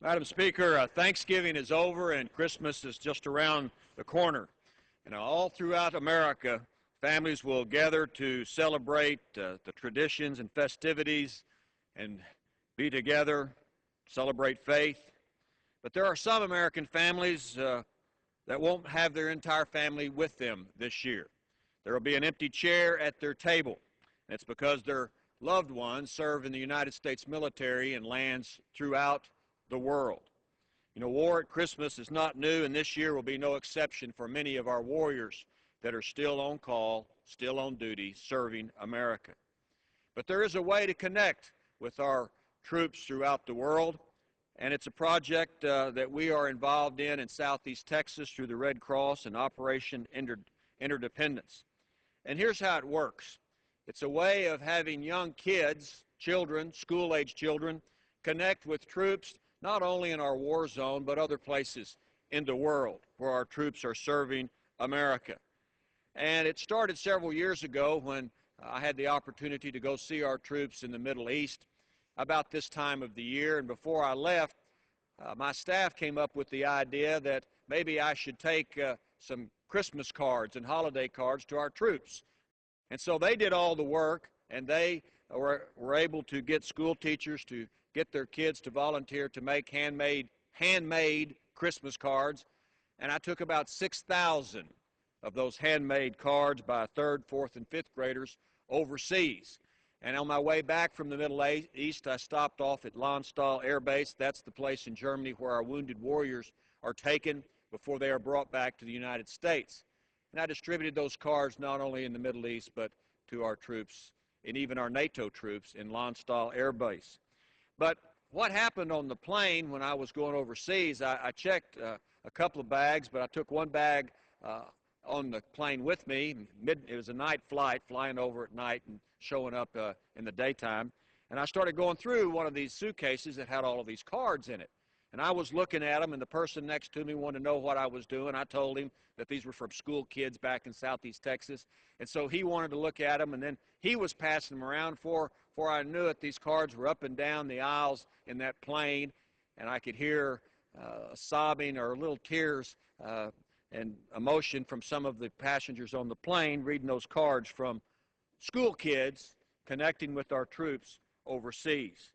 Madam Speaker, Thanksgiving is over and Christmas is just around the corner. All throughout America, families will gather to celebrate the traditions and festivities and be together, celebrate faith. But there are some American families that won't have their entire family with them this year. There will be an empty chair at their table. And it's because their loved ones serve in the United States military and lands throughout the world. War at Christmas is not new, and this year will be no exception for many of our warriors that are still on call, still on duty, serving America. But there is a way to connect with our troops throughout the world, and it's a project that we are involved in Southeast Texas through the Red Cross and Operation Interdependence. And here's how it works. It's a way of having young kids, children, school-age children, connect with troops not only in our war zone but other places in the world where our troops are serving America. And it started several years ago when I had the opportunity to go see our troops in the Middle East about this time of the year. And before I left, my staff came up with the idea that maybe I should take some Christmas cards and holiday cards to our troops. And so they did all the work, and they were able to get school teachers to get their kids to volunteer to make handmade Christmas cards. And I took about 6,000 of those handmade cards by 3rd, 4th, and 5th graders overseas. And on my way back from the Middle East, I stopped off at Landstuhl Air Base. That's the place in Germany where our wounded warriors are taken before they are brought back to the United States. And I distributed those cards not only in the Middle East, but to our troops and even our NATO troops in Landstuhl Air Base. But what happened on the plane when I was going overseas, I checked a couple of bags, but I took one bag on the plane with me. It was a night flight, flying over at night and showing up in the daytime. And I started going through one of these suitcases that had all of these cards in it. And I was looking at them, and the person next to me wanted to know what I was doing. I told him that these were from school kids back in Southeast Texas. And so he wanted to look at them, and then he was passing them around. Before I knew it, these cards were up and down the aisles in that plane, and I could hear sobbing or little tears and emotion from some of the passengers on the plane reading those cards from school kids connecting with our troops overseas.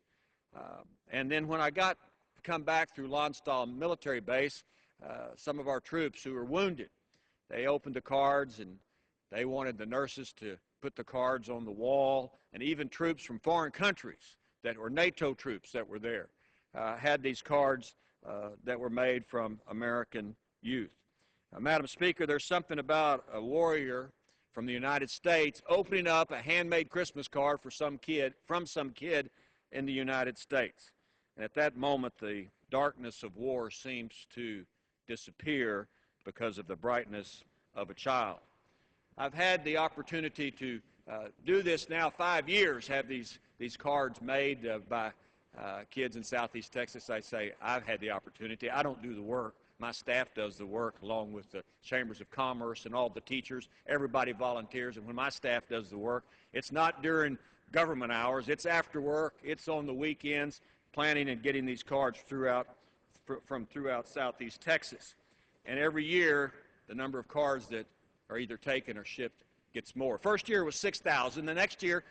And then when I come back through Landstuhl military base, some of our troops who were wounded, they opened the cards and they wanted the nurses to put the cards on the wall, and even troops from foreign countries that were NATO troops that were there had these cards that were made from American youth. Madam Speaker, there's something about a warrior from the United States opening up a handmade Christmas card for some kid in the United States. And at that moment, the darkness of war seems to disappear because of the brightness of a child. I've had the opportunity to do this now 5 years, have these cards made by kids in Southeast Texas. I say I've had the opportunity. I don't do the work. My staff does the work along with the Chambers of Commerce and all the teachers. Everybody volunteers, and when my staff does the work, it's not during government hours. It's after work. It's on the weekends, planning and getting these cards from throughout Southeast Texas. And every year, the number of cards that are either taken or shipped gets more. First year was 6,000. The next year,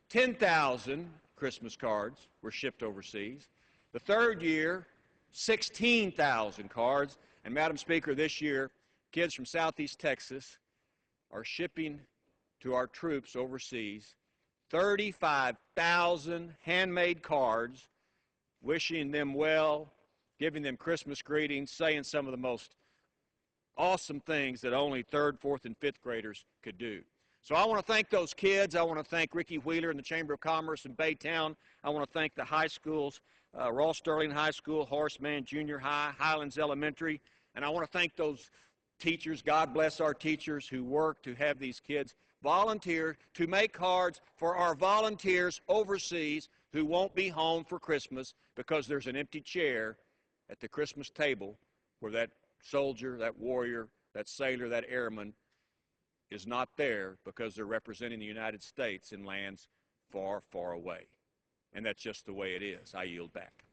10,000 Christmas cards were shipped overseas. The third year, 16,000 cards. And Madam Speaker, this year, kids from Southeast Texas are shipping to our troops overseas 35,000 handmade cards, wishing them well, giving them Christmas greetings, saying some of the most awesome things that only 3rd, 4th, and 5th graders could do. So I want to thank those kids. I want to thank Ricky Wheeler and the Chamber of Commerce in Baytown. I want to thank the high schools, Ross Sterling High School, Horace Mann Junior High, Highlands Elementary. And I want to thank those teachers, God bless our teachers, who work to have these kids volunteer to make cards for our volunteers overseas who won't be home for Christmas because there's an empty chair at the Christmas table where that soldier, that warrior, that sailor, that airman is not there because they're representing the United States in lands far, far away. And that's just the way it is. I yield back.